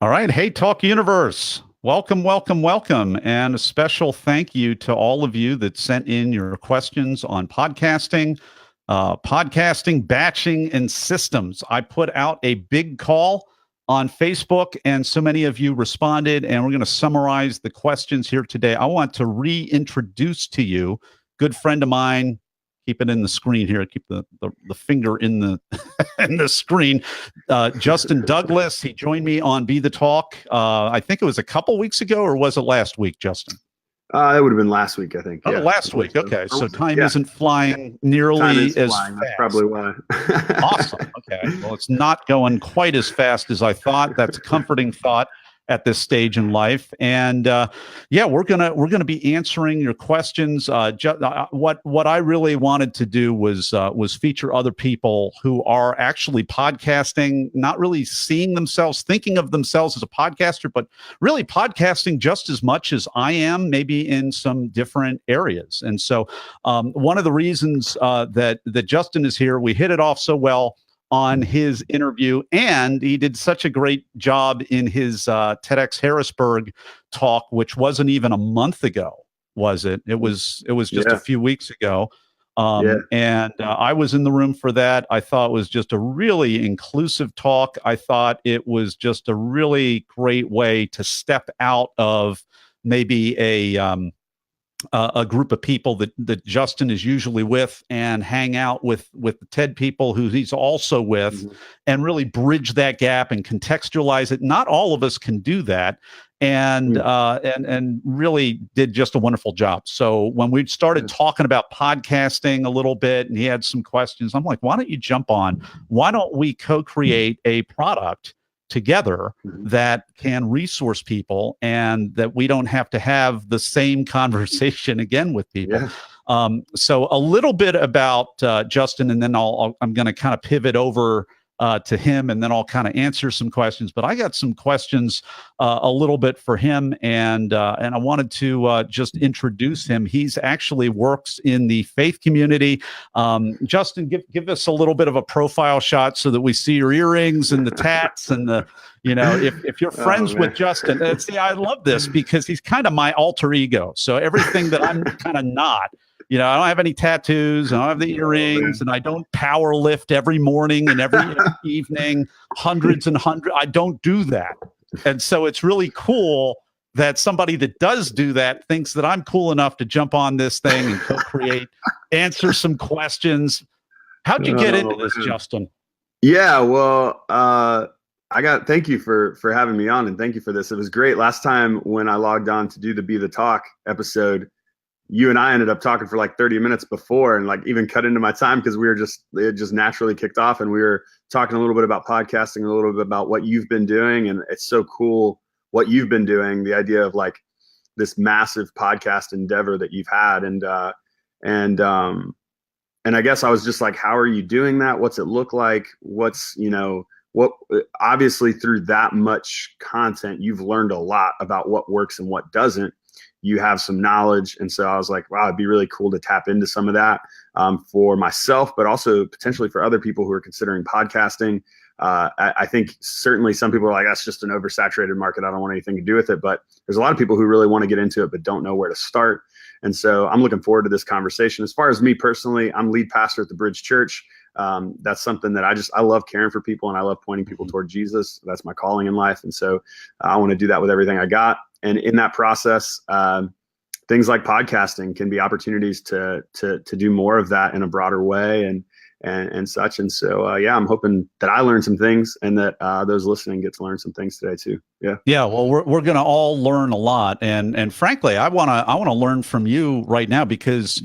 All right. Hey, Talk Universe. Welcome, welcome, welcome. And a special thank you to all of you that sent in your questions on podcasting, batching, and systems. I put out a big call on Facebook, and so many of you responded, and we're going to summarize the questions here today. I want to reintroduce to you good friend of mine. Keep it in the screen here. Keep the finger in the in the screen. Justin Douglas. He joined me on Be the Talk. I think it was a couple weeks ago, or was it last week, Justin? It would have been last week, I think. Oh, last week. Okay, so time isn't flying nearly as fast. That's probably why. Awesome. Okay. Well, it's not going quite as fast as I thought. That's a comforting thought at this stage in life. And we're gonna be answering your questions. What I really wanted to do was feature other people who are actually podcasting, not really thinking of themselves as a podcaster, but really podcasting just as much as I am, maybe in some different areas. And so one of the reasons that Justin is here, we hit it off so well on his interview, and he did such a great job in his TEDx Harrisburg talk, which wasn't even a month ago, was it? It was just a few weeks ago. And I was in the room for that. I thought it was just a really inclusive talk. I thought it was just a really great way to step out of maybe a group of people that Justin is usually with, and hang out with the TED people who he's also with, and really bridge that gap and contextualize it. Not all of us can do that, and really did just a wonderful job. So when we started talking about podcasting a little bit, and he had some questions, I'm like, why don't you jump on? Why don't we co-create a product together that can resource people, and that we don't have to have the same conversation again with people. So a little bit about Justin, and then I'm going to kind of pivot over to him, and then I'll kind of answer some questions. But I got some questions a little bit for him, and I wanted to just introduce him. He's actually works in the faith community. Justin, give us a little bit of a profile shot so that we see your earrings and the tats and the, if you're friends with Justin. See, I love this because he's kind of my alter ego. So everything that I'm kind of not. I don't have any tattoos, I don't have the earrings, and I don't power lift every morning and every evening, hundreds and hundreds. I don't do that. And so it's really cool that somebody that does do that thinks that I'm cool enough to jump on this thing and co-create, answer some questions. How'd you get into this, Justin? Yeah, well, thank you for having me on, and thank you for this. It was great. Last time when I logged on to do the Be the Talk episode, you and I ended up talking for like 30 minutes before, and like even cut into my time because it just naturally kicked off, and we were talking a little bit about podcasting, a little bit about what you've been doing. And it's so cool what you've been doing, the idea of like this massive podcast endeavor that you've had. And I guess I was just like, how are you doing that? What's it look like? Obviously through that much content, you've learned a lot about what works and what doesn't. You have some knowledge. And so I was like, wow, it'd be really cool to tap into some of that for myself, but also potentially for other people who are considering podcasting. I think certainly some people are like, that's just an oversaturated market, I don't want anything to do with it. But there's a lot of people who really want to get into it, but don't know where to start. And so I'm looking forward to this conversation. As far as me personally, I'm lead pastor at the Bridge Church. That's something that I love caring for people, and I love pointing people toward Jesus. That's my calling in life. And so I want to do that with everything I got. And in that process, things like podcasting can be opportunities to do more of that in a broader way and such. And so, I'm hoping that I learn some things, and that those listening get to learn some things today too. Yeah. Well, we're going to all learn a lot. And frankly, I want to learn from you right now, because,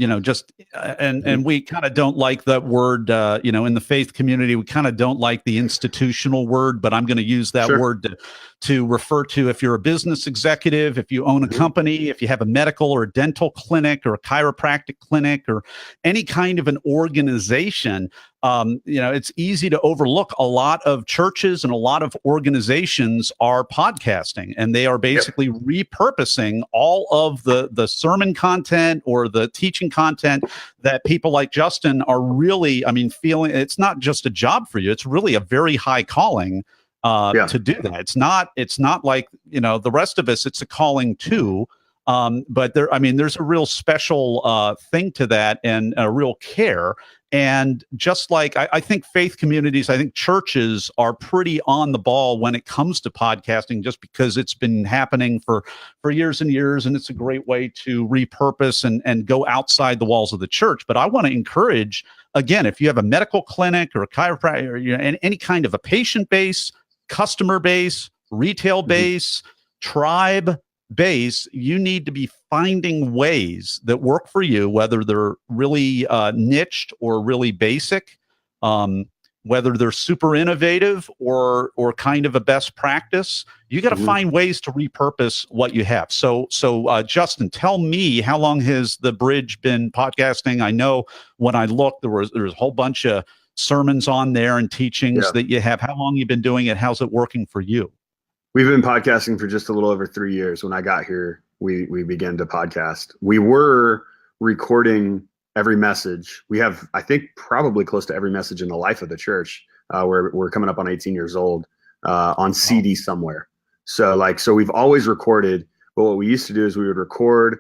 and we kind of don't like that word, in the faith community, we kind of don't like the institutional word, but I'm going to use that word to refer to if you're a business executive, if you own a company, if you have a medical or a dental clinic or a chiropractic clinic or any kind of an organization. It's easy to overlook. A lot of churches and a lot of organizations are podcasting, and they are basically repurposing all of the sermon content or the teaching content that people like Justin are really, feeling. It's not just a job for you. It's really a very high calling. to do that. It's not like, the rest of us, it's a calling too. But there's a real special thing to that, and a real care. And just like I think faith communities, I think churches are pretty on the ball when it comes to podcasting, just because it's been happening for years and years, and it's a great way to repurpose and go outside the walls of the church. But I want to encourage, again, if you have a medical clinic or a chiropractor, or any kind of a patient base, customer base, retail base, tribe base, you need to be finding ways that work for you, whether they're really niched or really basic, whether they're super innovative or kind of a best practice. You got to find ways to repurpose what you have. So Justin, tell me, how long has The Bridge been podcasting? I know when I looked, there was a whole bunch of sermons on there and teachings that you have. How long you been doing it? How's it working for you? We've been podcasting for just a little over 3 years. When I got here, we began to podcast. We were recording every message. We have, I think, probably close to every message in the life of the church. We're coming up on 18 years old, on CD somewhere. So we've always recorded. But what we used to do is we would record,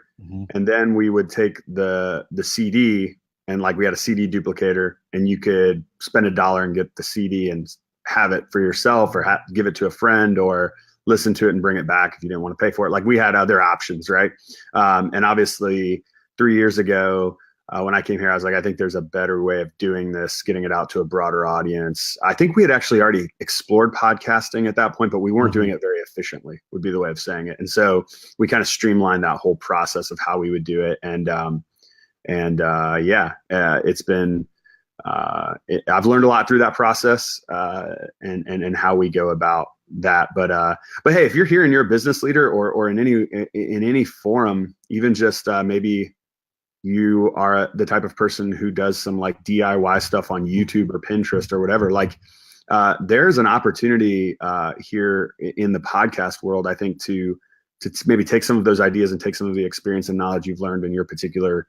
and then we would take the CD, and we had a CD duplicator, and you could spend $1 and get the CD and have it for yourself, or give it to a friend, or listen to it and bring it back if you didn't want to pay for it. We had other options, right? And obviously 3 years ago, when I came here, I was like, I think there's a better way of doing this, getting it out to a broader audience. I think we had actually already explored podcasting at that point, but we weren't doing it very efficiently, would be the way of saying it. And so we kind of streamlined that whole process of how we would do it. It's been, I've learned a lot through that process, and how we go about that. But hey, if you're here and you're a business leader, or in any forum, even just maybe you are the type of person who does some DIY stuff on YouTube or Pinterest or whatever, there's an opportunity here in the podcast world, I think, to maybe take some of those ideas and take some of the experience and knowledge you've learned in your particular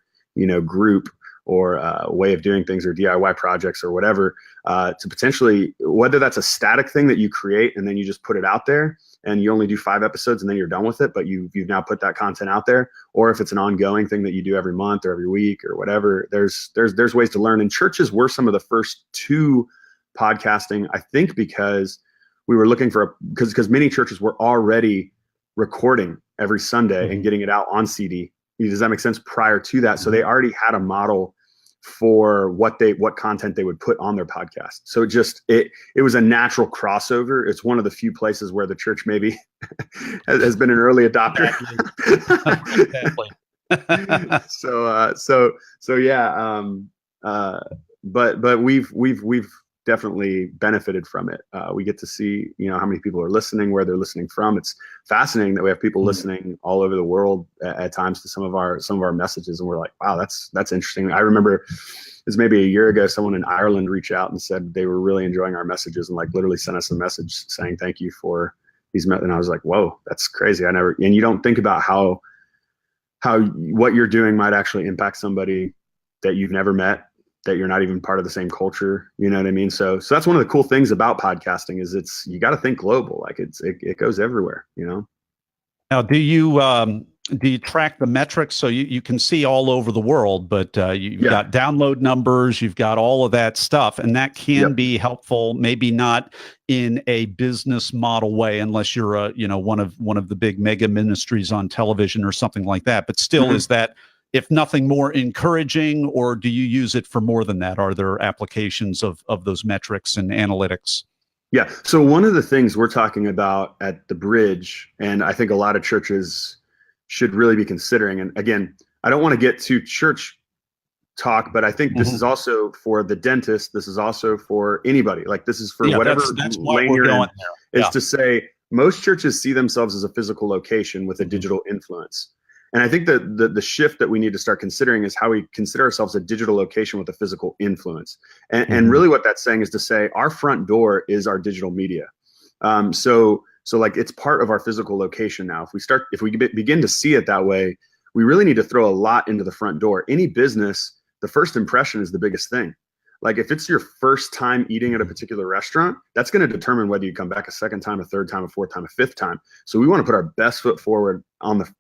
group, or way of doing things, or DIY projects, or whatever, to potentially, whether that's a static thing that you create and then you just put it out there and you only do 5 episodes and then you're done with it, but you've now put that content out there, or if it's an ongoing thing that you do every month or every week or whatever, there's ways to learn. And churches were some of the first to podcasting, I think, because we were looking for because many churches were already recording every Sunday and getting it out on CD. Does that make sense? Prior to that, so they already had a model for what content they would put on their podcast. So it was a natural crossover. It's one of the few places where the church maybe has been an early adopter. Exactly. But we've definitely benefited from it. We get to see, how many people are listening, where they're listening from. It's fascinating that we have people listening all over the world at times to some of our messages, and we're like, wow, that's interesting. I remember it was maybe a year ago, someone in Ireland reached out and said they were really enjoying our messages, and literally sent us a message saying thank you for these. And I was like, whoa, that's crazy. And you don't think about how what you're doing might actually impact somebody that you've never met, that you're not even part of the same culture. You know what I mean? So that's one of the cool things about podcasting, is you got to think global. It goes everywhere, Now, do you track the metrics so you can see all over the world, but you've got download numbers, you've got all of that stuff, and that can be helpful, maybe not in a business model way, unless you're one of the big mega ministries on television or something like that. But still, is that, if nothing more, encouraging, or do you use it for more than that? Are there applications of those metrics and analytics? Yeah. So one of the things we're talking about at The Bridge, and I think a lot of churches should really be considering, and again, I don't want to get to church talk, but I think this is also for the dentist. This is also for anybody. This is for whatever that's lane you're in. Is to say, most churches see themselves as a physical location with a digital influence. And I think that the shift that we need to start considering is how we consider ourselves a digital location with a physical influence. And really what that's saying is to say our front door is our digital media. So it's part of our physical location now. If we begin to see it that way, we really need to throw a lot into the front door. Any business, the first impression is the biggest thing. Like if it's your first time eating at a particular restaurant, that's going to determine whether you come back a second time, a third time, a fourth time, a fifth time. So we want to put our best foot forward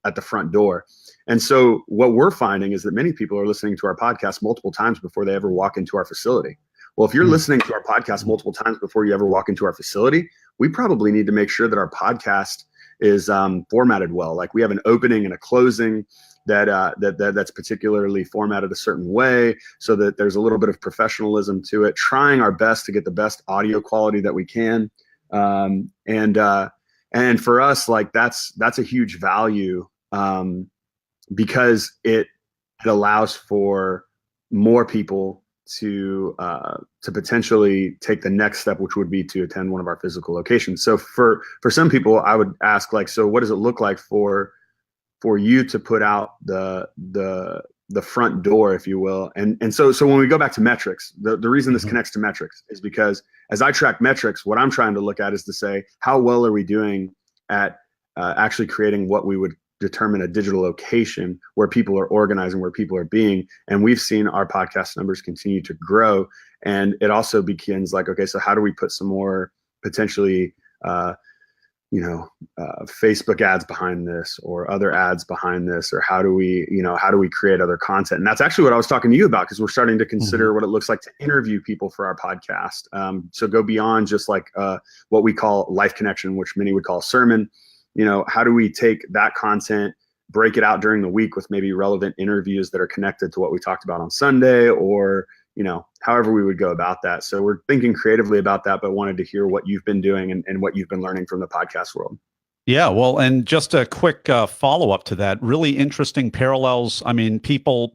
at the front door. And so what we're finding is that many people are listening to our podcast multiple times before they ever walk into our facility. Well, if you're listening to our podcast multiple times before you ever walk into our facility, we probably need to make sure that our podcast is formatted well. Like we have an opening and a closing that's particularly formatted a certain way so that there's a little bit of professionalism to it, trying our best to get the best audio quality that we can. And for us, like that's a huge value because it allows for more people to potentially take the next step, which would be to attend one of our physical locations. So for some people, I would ask, like, so what does it look like for you to put out the front door, if you will? And so when we go back to metrics, the reason this connects to metrics is because as I track metrics, what I'm trying to look at is to say, how well are we doing at actually creating what we would determine a digital location where people are organizing, where people are being. And we've seen our podcast numbers continue to grow. And it also begins like, okay, so how do we put some more potentially, Facebook ads behind this or other ads behind this, or how do we create other content? And that's actually what I was talking to you about, because we're starting to consider what it looks like to interview people for our podcast. So go beyond just like what we call Life Connection, which many would call a sermon. How do we take that content, break it out during the week with maybe relevant interviews that are connected to what we talked about on Sunday, or, however we would go about that. So we're thinking creatively about that, but wanted to hear what you've been doing and what you've been learning from the podcast world. Yeah, well, and just a quick follow-up to that, really interesting parallels. I mean, people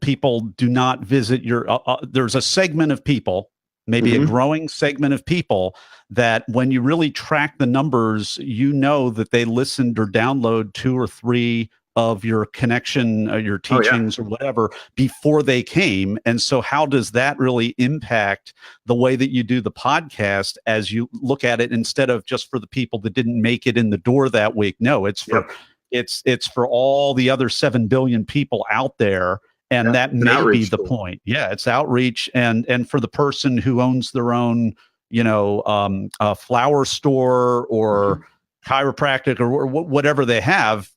do not visit your, there's a segment of people, maybe a growing segment of people, that when you really track the numbers, that they listened or download 2 or 3 of your connection, your teachings or whatever before they came. And so how does that really impact the way that you do the podcast as you look at it, instead of just for the people that didn't make it in the door that week? No, it's for it's for all the other 7 billion people out there. And that may be the point. Yeah, it's outreach. And for the person who owns their own, flower store or chiropractic or whatever they have,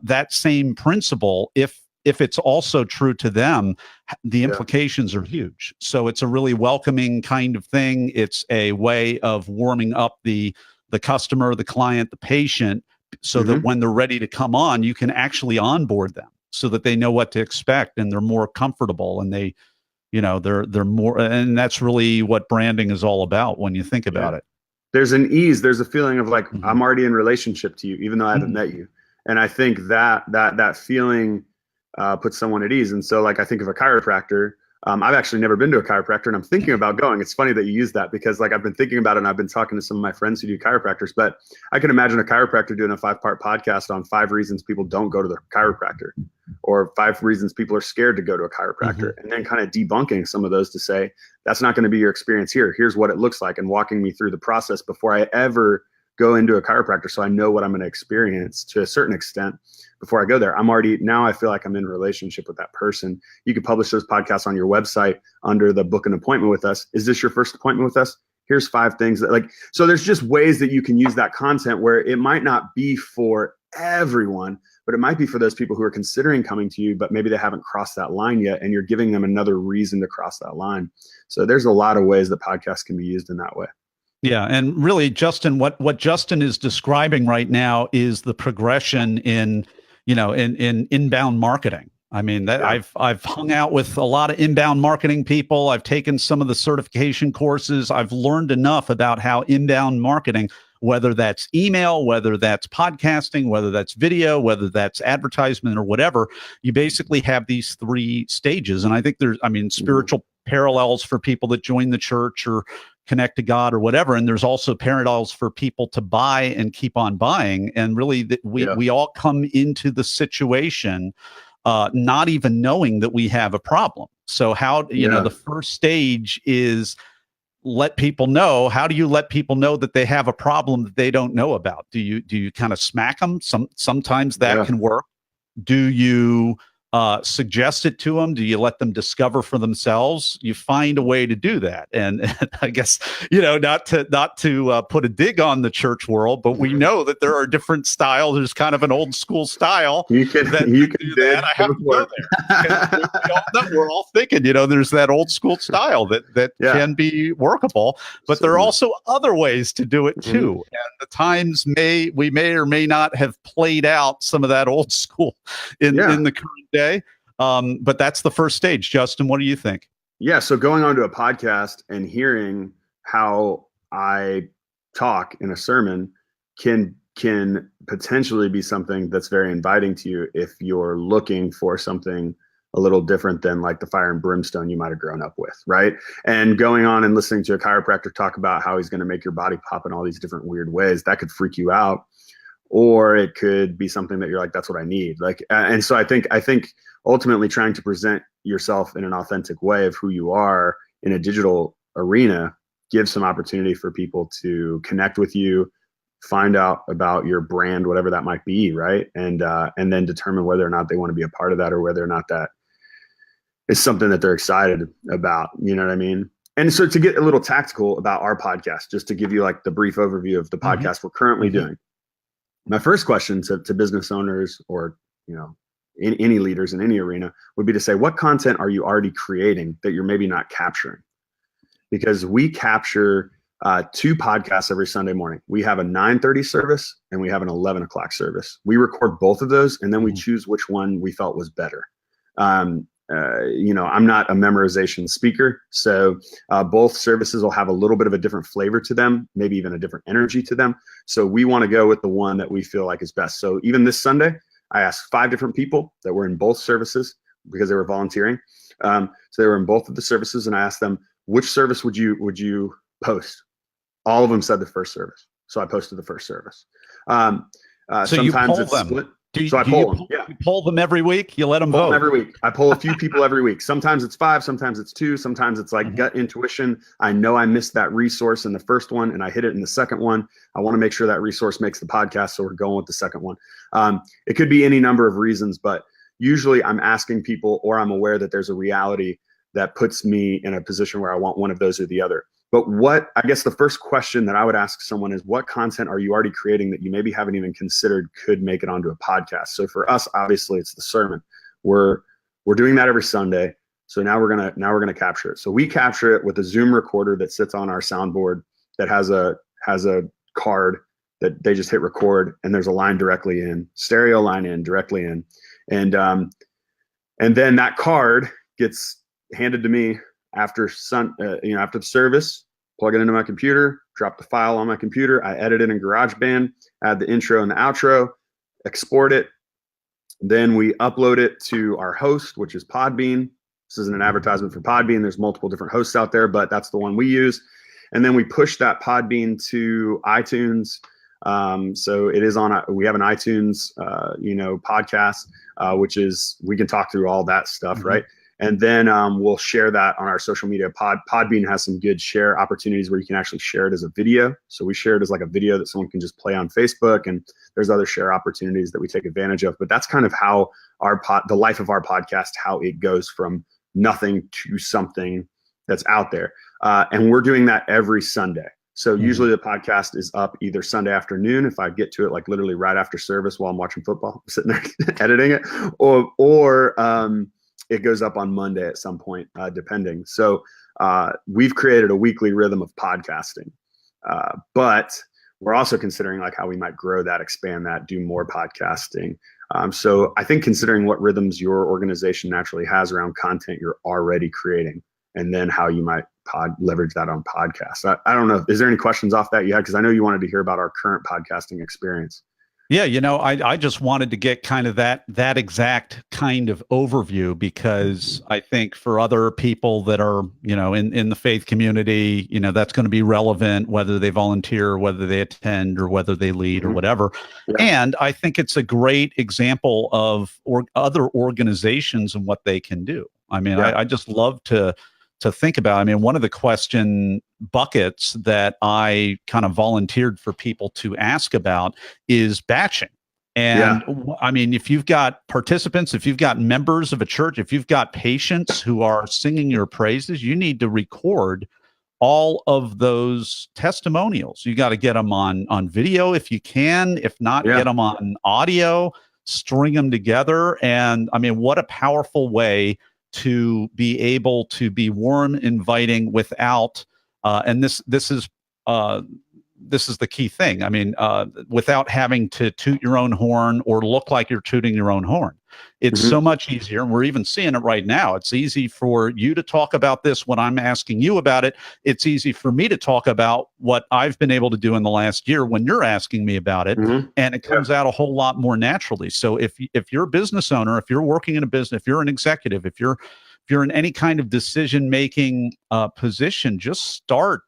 that same principle, if it's also true to them, the implications are huge. So it's a really welcoming kind of thing. It's a way of warming up the customer, the client, the patient, so that when they're ready to come on, you can actually onboard them so that they know what to expect and they're more comfortable, and they're more, and that's really what branding is all about when you think about it. There's an ease, there's a feeling of like, I'm already in relationship to you, even though I haven't met you. And I think that feeling puts someone at ease. And so like, I think of a chiropractor. I've actually never been to a chiropractor, and I'm thinking about going. It's funny that you use that, because like I've been thinking about it, and I've been talking to some of my friends who do chiropractors, but I can imagine a chiropractor doing a 5-part podcast on 5 reasons people don't go to the chiropractor, or 5 reasons people are scared to go to a chiropractor, and then kind of debunking some of those to say, that's not going to be your experience here. Here's what it looks like, and walking me through the process before I ever go into a chiropractor, so I know what I'm going to experience to a certain extent before I go there. Now I feel like I'm in a relationship with that person. You could publish those podcasts on your website under the book an appointment with us. Is this your first appointment with us? Here's 5 things that so there's just ways that you can use that content where it might not be for everyone, but it might be for those people who are considering coming to you, but maybe they haven't crossed that line yet, and you're giving them another reason to cross that line. So there's a lot of ways that podcasts can be used in that way. Yeah, and really, Justin, what Justin is describing right now is the progression in inbound marketing. I mean, I've hung out with a lot of inbound marketing people. I've taken some of the certification courses. I've learned enough about how inbound marketing, whether that's email, whether that's podcasting, whether that's video, whether that's advertisement or whatever, you basically have these 3 stages. And I think there's, spiritual parallels for people that join the church or connect to God or whatever. And there's also parallels for people to buy and keep on buying. And really we all come into the situation not even knowing that we have a problem. So how, the first stage is let people know. How do you let people know that they have a problem that they don't know about? Do you kind of smack them? Sometimes that can work. Do you suggest it to them? Do you let them discover for themselves? You find a way to do that. And I guess, not to put a dig on the church world, but we know that there are different styles. There's kind of an old school style. You can do that. I have to go there. We're all thinking, there's that old school style that can be workable, but there are also other ways to do it too. And the times we may or may not have played out some of that old school in the current day. But that's the first stage. Justin, what do you think? Yeah. So going on to a podcast and hearing how I talk in a sermon can potentially be something that's very inviting to you if you're looking for something a little different than like the fire and brimstone you might have grown up with, right? And going on and listening to a chiropractor talk about how he's going to make your body pop in all these different weird ways, that could freak you out. Or it could be something that you're like, that's what I need. And so I think ultimately trying to present yourself in an authentic way of who you are in a digital arena gives some opportunity for people to connect with you, find out about your brand, whatever that might be, right? And then determine whether or not they want to be a part of that, or whether or not that is something that they're excited about. You know what I mean? And so to get a little tactical about our podcast, just to give you like the brief overview of the podcast we're currently doing. My first question to business owners or, any leaders in any arena would be to say, what content are you already creating that you're maybe not capturing? Because we capture 2 podcasts every Sunday morning. We have a 9:30 service and we have an 11 o'clock service. We record both of those and then we choose which one we felt was better. I'm not a memorization speaker, so both services will have a little bit of a different flavor to them, maybe even a different energy to them. So we want to go with the one that we feel like is best. So even this Sunday, I asked 5 different people that were in both services because they were volunteering. So they were in both of the services, and I asked them, which service would you post? All of them said the first service. So I posted the first service. So sometimes you poll it's them. split. So I poll them. You poll them every week? You let them vote? Every week. I poll a few people every week. Sometimes it's 5, sometimes it's 2, sometimes it's like gut intuition. I know I missed that resource in the first one and I hit it in the second one. I want to make sure that resource makes the podcast, so we're going with the second one. It could be any number of reasons, but usually I'm asking people, or I'm aware that there's a reality that puts me in a position where I want one of those or the other. But I guess the first question that I would ask someone is, what content are you already creating that you maybe haven't even considered could make it onto a podcast? So for us, obviously it's the sermon. We're doing that every Sunday. So now we're gonna capture it. So we capture it with a Zoom recorder that sits on our soundboard that has a card that they just hit record, and there's a line directly in, stereo line in, directly in. And then that card gets handed to me after the service, plug it into my computer, drop the file on my computer. I edit it in GarageBand, add the intro and the outro, export it. Then we upload it to our host, which is Podbean. This isn't an advertisement for Podbean. There's multiple different hosts out there, but that's the one we use. And then we push that Podbean to iTunes. So it is we have an iTunes, podcast, which is, we can talk through all that stuff, right? And then we'll share that on our social media. Podbean has some good share opportunities where you can actually share it as a video. So we share it as like a video that someone can just play on Facebook, and there's other share opportunities that we take advantage of. But that's kind of how the life of our podcast, how it goes from nothing to something that's out there. And we're doing that every Sunday. So usually the podcast is up either Sunday afternoon, if I get to it like literally right after service while I'm watching football, I'm sitting there editing it, or it goes up on Monday at some point, depending. So we've created a weekly rhythm of podcasting, but we're also considering like how we might grow that, expand that, do more podcasting. So I think considering what rhythms your organization naturally has around content you're already creating, and then how you might leverage that on podcasts. I don't know. Is there any questions off that you had? Because I know you wanted to hear about our current podcasting experience. Yeah, I just wanted to get kind of that exact kind of overview, because I think for other people that are, in the faith community, that's going to be relevant, whether they volunteer, or whether they attend, or whether they lead, or whatever. Yeah. And I think it's a great example of other organizations and what they can do. I mean, yeah. I just love to think about. I mean, one of the question buckets that I kind of volunteered for people to ask about is batching. And Yeah. I mean, if you've got participants, if you've got members of a church, if you've got patients who are singing your praises, you need to record all of those testimonials. You got to get them on video if you can. If not, Yeah. get them on audio, string them together. And I mean, what a powerful way to be able to be warm, inviting without, and this is the key thing. I mean, without having to toot your own horn or look like you're tooting your own horn. It's Mhm. so much easier. And we're even seeing it right now. It's easy for you to talk about this when I'm asking you about it. It's easy for me to talk about what I've been able to do in the last year when you're asking me about it. Mhm. And it comes out a whole lot more naturally. So if you're a business owner, if you're working in a business, if you're an executive, if you're in any kind of decision making position, just start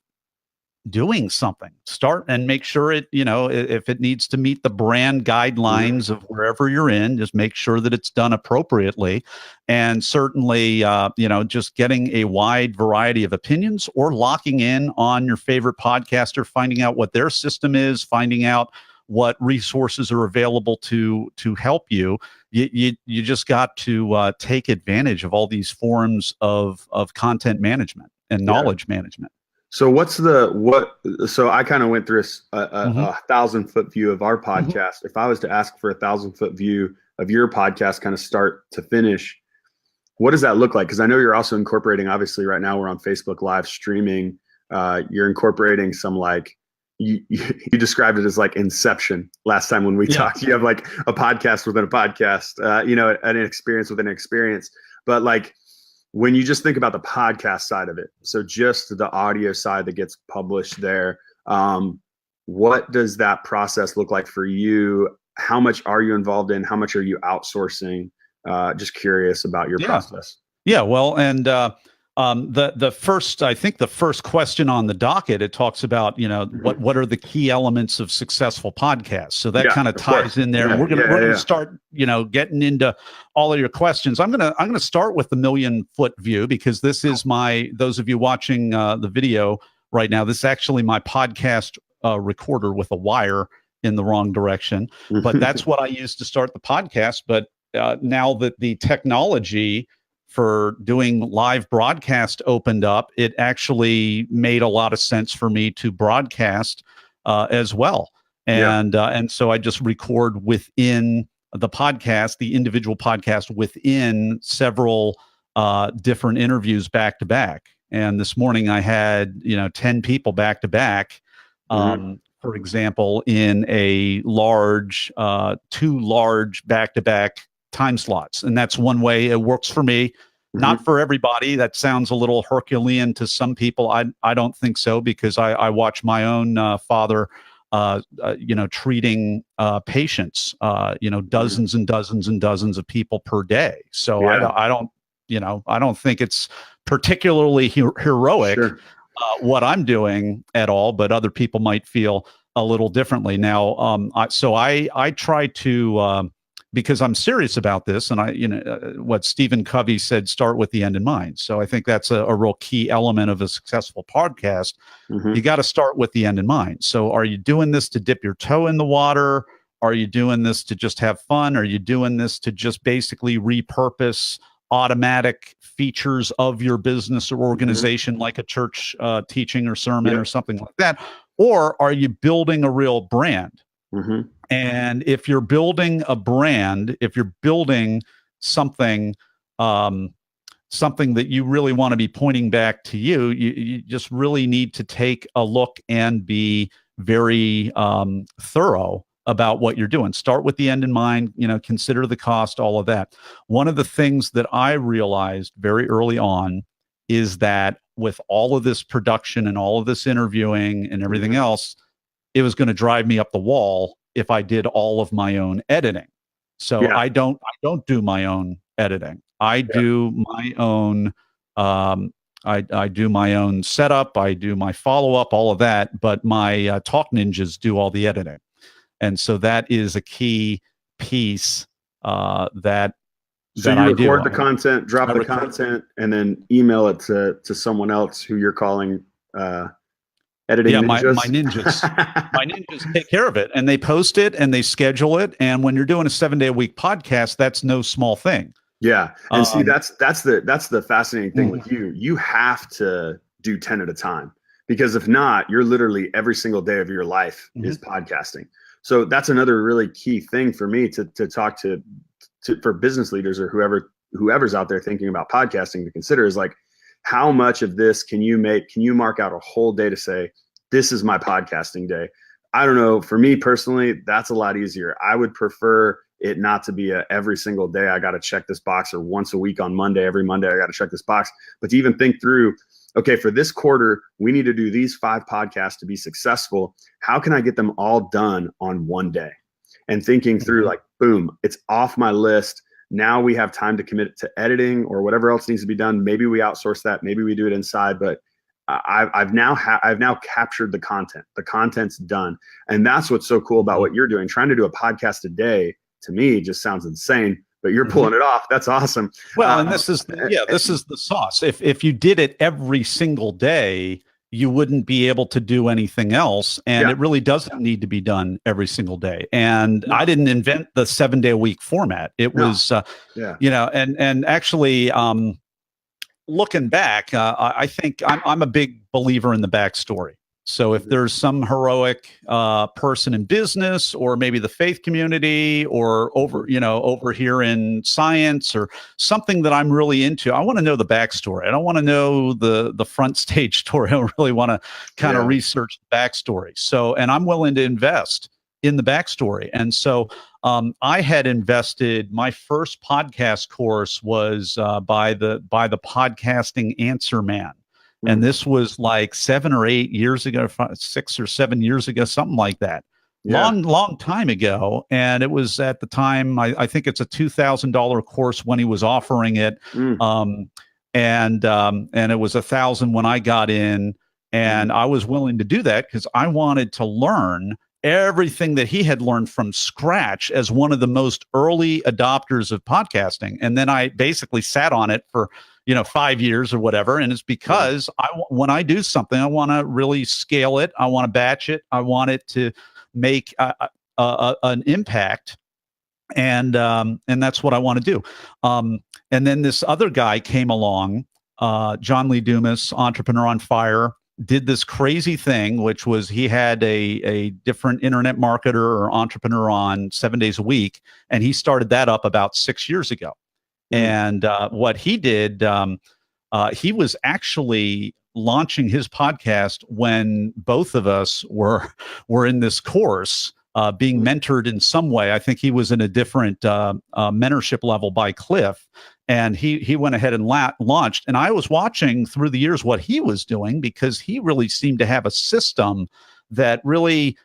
doing something. Start and make sure it, if it needs to meet the brand guidelines of wherever you're in, just make sure that it's done appropriately. And certainly, just getting a wide variety of opinions or locking in on your favorite podcaster, finding out what their system is, finding out what resources are available to help you. You just got to take advantage of all these forms of content management and knowledge management. So so I kind of went through a 1,000-foot view of our podcast. If I was to ask for a 1,000-foot view of your podcast, kind of start to finish, what does that look like? Because I know you're also incorporating, obviously right now we're on Facebook live streaming. You're incorporating some you described it as like Inception last time when we talked. You have like a podcast within a podcast, an experience within an experience. But when you just think about the podcast side of it, so just the audio side that gets published there, what does that process look like for you? How much are you involved in? How much are you outsourcing? Just curious about your process. Yeah, well, and the first question on the docket, it talks about what are the key elements of successful podcasts. So that kind of ties in there. Yeah, We're gonna start getting into all of your questions. I'm gonna start with the 1,000,000-foot view, because this is those of you watching the video right now, this is actually my podcast recorder with a wire in the wrong direction, but that's what I used to start the podcast. But now that the technology for doing live broadcast opened up, it actually made a lot of sense for me to broadcast as well. And so I just record within the podcast, the individual podcast within several different interviews back to back. And this morning I had 10 people back to back. For example, in a two large back to back time slots. And that's one way it works for me. Not for everybody. That sounds a little Herculean to some people. I don't think so, because I watch my own father, treating patients, dozens and dozens and dozens of people per day. So I don't think it's particularly heroic what I'm doing at all, but other people might feel a little differently. Now, I try to, because I'm serious about this, and what Stephen Covey said, start with the end in mind. So I think that's a real key element of a successful podcast. You got to start with the end in mind. So are you doing this to dip your toe in the water? Are you doing this to just have fun? Are you doing this to just basically repurpose automatic features of your business or organization, like a church teaching or sermon or something like that? Or are you building a real brand? And if you're building a brand, if you're building something, something that you really want to be pointing back to you just really need to take a look and be very thorough about what you're doing. Start with the end in mind, consider the cost, all of that. One of the things that I realized very early on is that with all of this production and all of this interviewing and everything else, it was going to drive me up the wall if I did all of my own editing. So I don't do my own editing. I do my own I do my own setup, I do my follow-up, all of that, but my Talk Ninjas do all the editing. And so that is a key piece that So that you I record do. the content, drop the content, and then email it to someone else who you're calling Editing Yeah, ninjas. my ninjas take care of it, and they post it and they schedule it. And when you're doing a 7-day a week podcast, that's no small thing. Yeah. And see, Um, that's the fascinating thing mhm, with you. You have to do 10 at a time, because if not, you're literally every single day of your life is mhm. podcasting. So that's another really key thing for me to talk to for business leaders or whoever's out there thinking about podcasting to consider is like, how much of this can you mark out a whole day to say, this is my podcasting day? I don't know. For me personally, that's a lot easier. I would prefer it not to be every single day I got to check this box, or once a week on Monday, every Monday I got to check this box, but to even think through, okay, for this quarter, we need to do these 5 podcasts to be successful. How can I get them all done on one day? And thinking through like, boom, it's off my list. Now we have time to commit to editing or whatever else needs to be done. Maybe we outsource that. Maybe we do it inside, but I've now captured the content. The content's done. And that's what's so cool about what you're doing. Trying to do a podcast a day, to me, just sounds insane, but you're pulling it off. That's awesome. Well, and this is the sauce. If you did it every single day, you wouldn't be able to do anything else, and it really doesn't need to be done every single day. And I didn't invent the 7-day a week format. It was, and actually, looking back, I think I'm a big believer in the backstory. So if there's some heroic person in business, or maybe the faith community, or over here in science, or something that I'm really into, I want to know the backstory. I don't want to know the front stage story. I really want to kind of research the backstory. So, and I'm willing to invest in the backstory. And so I had invested, my first podcast course was by the Podcasting Answer Man. And this was like 7 or 8 years ago, 6 or 7 years ago, something like that. Yeah. Long time ago. And it was at the time, I think it's a $2,000 course when he was offering it. And it was $1,000 when I got in. And I was willing to do that because I wanted to learn everything that he had learned from scratch as one of the most early adopters of podcasting. And then I basically sat on it for 5 years or whatever. And it's because when I do something, I want to really scale it. I want to batch it. I want it to make an impact. And that's what I want to do. And then this other guy came along, John Lee Dumas, Entrepreneur on Fire, did this crazy thing, which was he had a different internet marketer or entrepreneur on 7 days a week. And he started that up about 6 years ago. And what he did, he was actually launching his podcast when both of us were in this course, being mentored in some way. I think he was in a different mentorship level by Cliff, and he went ahead and launched. And I was watching through the years what he was doing, because he really seemed to have a system that really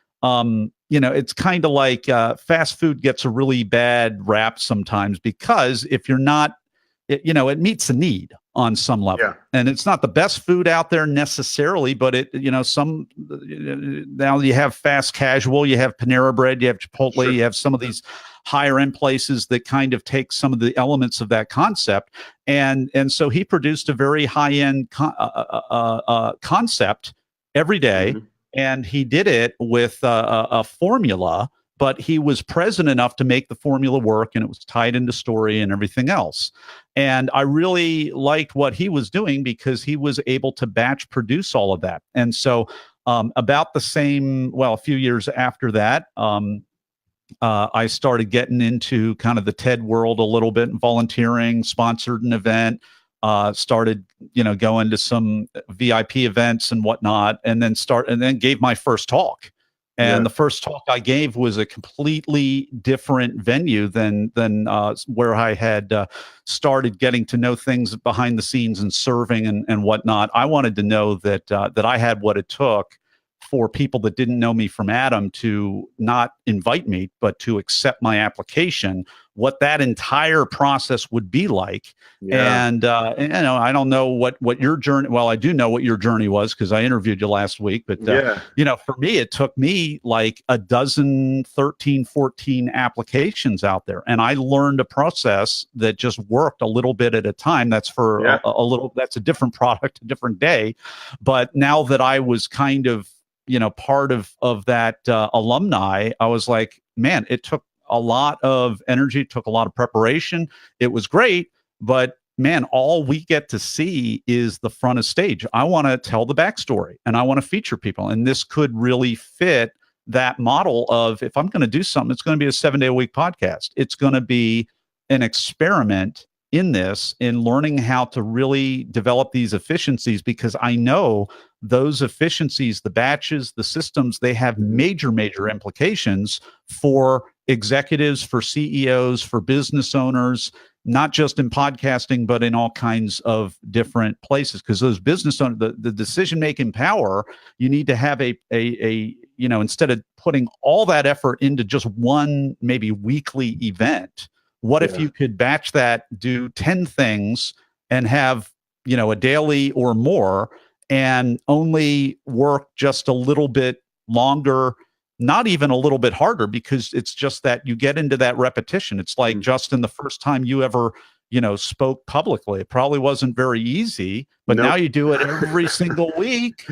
it's kind of like fast food gets a really bad rap sometimes, because if you're not, it meets a need on some level. Yeah. And it's not the best food out there necessarily, but now you have fast casual, you have Panera Bread, you have Chipotle, sure. You have some of these higher end places that kind of take some of the elements of that concept. And so he produced a very high end concept every day. Mm-hmm. And he did it with a formula, but he was present enough to make the formula work, and it was tied into story and everything else. And I really liked what he was doing, because he was able to batch produce all of that. And so about the same, a few years after that, I started getting into kind of the TED world a little bit, volunteering, sponsored an event, started, going to some VIP events and whatnot, and then gave my first talk. And the first talk I gave was a completely different venue than where I had started getting to know things behind the scenes and serving and whatnot. I wanted to know that I had what it took for people that didn't know me from Adam to not invite me, but to accept my application what that entire process would be like. Yeah. And I don't know what your journey. Well, I do know what your journey was because I interviewed you last week. But for me, it took me like a dozen, 13, 14 applications out there, and I learned a process that just worked a little bit at a time. That's for a little. That's a different product, a different day. But now that I was kind of part of that alumni, I was like, man, it took a lot of energy, took a lot of preparation. It was great, but man, all we get to see is the front of stage. I want to tell the backstory and I want to feature people. And this could really fit that model of, if I'm going to do something, it's going to be a 7-day-a-week podcast. It's going to be an experiment in this, in learning how to really develop these efficiencies, because I know those efficiencies, the batches, the systems, they have major implications for executives, for CEOs, for business owners, not just in podcasting, but in all kinds of different places. Because those business owners, the decision-making power, you need to have a instead of putting all that effort into just one maybe weekly event, what if you could batch that, do 10 things and have, a daily or more, and only work just a little bit longer, not even a little bit harder, because it's just that you get into that repetition. It's like, Justin, the first time you ever, spoke publicly, it probably wasn't very easy, but now you do it every single week.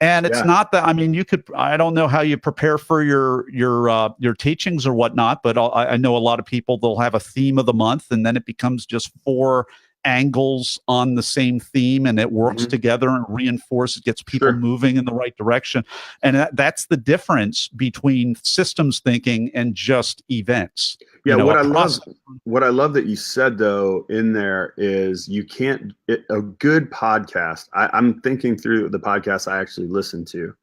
And it's not that, I don't know how you prepare for your teachings or whatnot, but I know a lot of people, they'll have a theme of the month, and then it becomes just 4 angles on the same theme, and it works together and reinforces, gets people moving in the right direction. And that's the difference between systems thinking and just events. Yeah, what I love that you said though in there is, a good podcast. I'm thinking through the podcasts I actually listen to.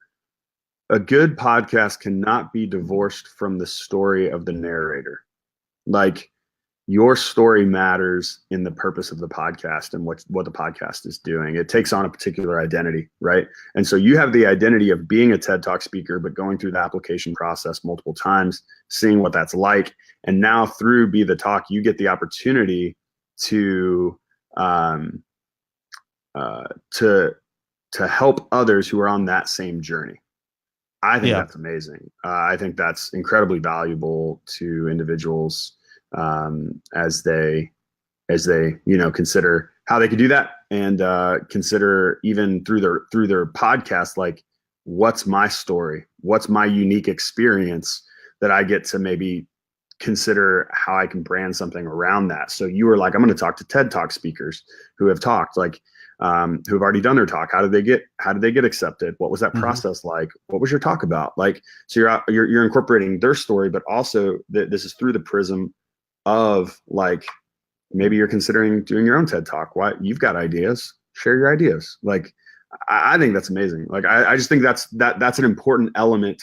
A good podcast cannot be divorced from the story of the narrator. Like, your story matters in the purpose of the podcast and what the podcast is doing. It takes on a particular identity, right? And so you have the identity of being a TED Talk speaker, but going through the application process multiple times, seeing what that's like. And now through Be the Talk, you get the opportunity to help others who are on that same journey. I think that's amazing. I think that's incredibly valuable to individuals as they consider how they could do that, and consider even through their podcast, like, what's my story, what's my unique experience that I get to maybe consider how I can brand something around that. So you were like, I'm going to talk to TED Talk speakers who have talked, like, who have already done their talk. How did they get accepted? What was that process like? What was your talk about? Like, so you're incorporating their story, but also this is through the prism of, like, maybe you're considering doing your own TED Talk. Why? You've got ideas, share your ideas. Like, I think that's amazing. Like, I just think that's an important element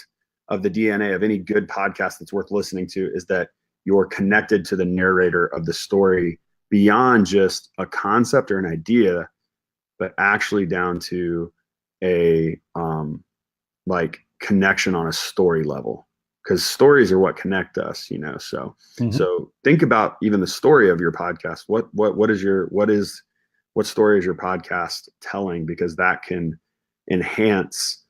of the DNA of any good podcast that's worth listening to, is that you're connected to the narrator of the story beyond just a concept or an idea, but actually down to a connection on a story level. Because stories are what connect us, So, so think about even the story of your podcast. What story is your podcast telling? Because that can enhance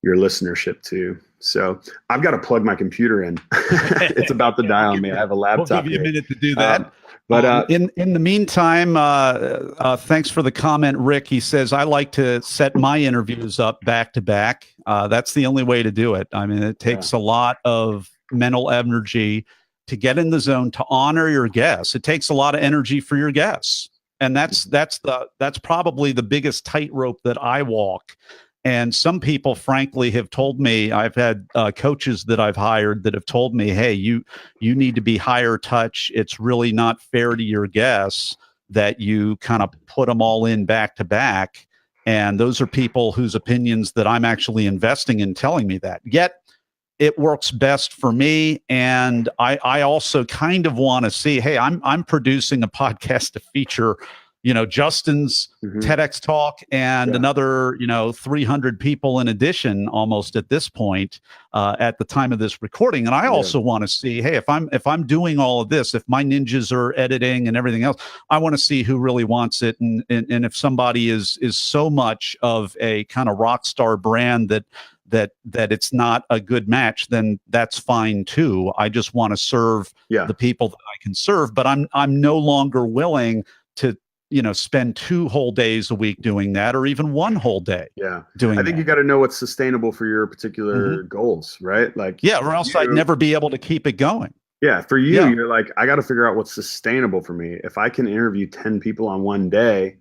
your listenership too. So I've got to plug my computer in. It's about to die on me. I have a laptop. We'll give you a minute to do that. But in the meantime, thanks for the comment, Rick. He says, I like to set my interviews up back to back. That's the only way to do it. I mean, it takes a lot of mental energy to get in the zone, to honor your guests. It takes a lot of energy for your guests. And that's probably the biggest tightrope that I walk. And some people, frankly, have told me, I've had coaches that I've hired that have told me, hey, you need to be higher touch. It's really not fair to your guests that you kind of put them all in back to back. And those are people whose opinions that I'm actually investing in telling me that. Yet it works best for me. And I also kind of want to see, hey, I'm producing a podcast to feature Justin's Mhm. TEDx talk and Yeah. another 300 people in addition almost at this point at the time of this recording. And I Yeah. also want to see, hey, if I'm doing all of this, if my ninjas are editing and everything else, I want to see who really wants it, and if somebody is so much of a kind of rock star brand that it's not a good match, then that's fine too. I just want to serve Yeah. the people that I can serve, but I'm no longer willing to spend 2 whole days a week doing that, or even 1 whole day Yeah. doing I think that. you got to know what's sustainable for your particular goals, right? Like, Yeah, or else I'd never be able to keep it going. yeah, for you, Yeah. you're like, I got to figure out what's sustainable for me. If I can interview 10 people on one day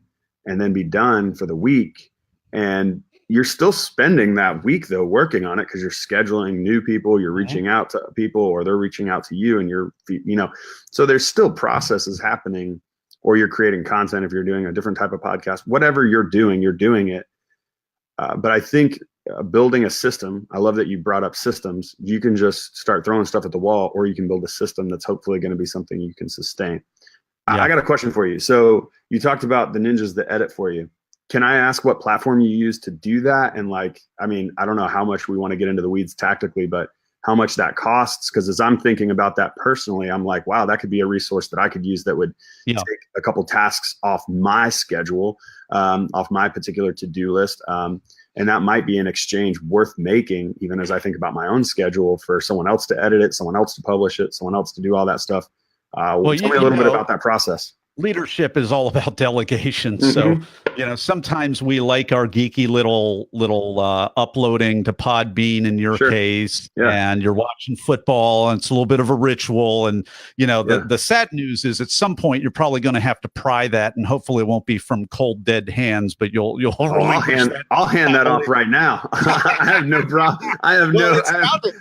and then be done for the week, and you're still spending that week though working on it because you're scheduling new people, you're reaching out to people, or they're reaching out to you, and so there's still processes happening, or you're creating content if you're doing a different type of podcast. Whatever you're doing it. But I think building a system, I love that you brought up systems. You can just start throwing stuff at the wall, or you can build a system that's hopefully going to be something you can sustain. Yeah. I got a question for you. So you talked about the ninjas that edit for you. Can I ask what platform you use to do that? And I don't know how much we want to get into the weeds tactically, but how much that costs? Because as I'm thinking about that personally, I'm like, wow, that could be a resource that I could use that would take a couple tasks off my schedule, off my particular to-do list. And that might be an exchange worth making, even as I think about my own schedule, for someone else to edit it, someone else to publish it, someone else to do all that stuff. Tell me a little bit about that process. Leadership is all about delegation. So, sometimes we like our geeky little uploading to Podbean in your case, and you're watching football, and it's a little bit of a ritual. And, the sad news is at some point you're probably going to have to pry that, and hopefully it won't be from cold, dead hands, but you'll I'll hand that off right now. I have no problem.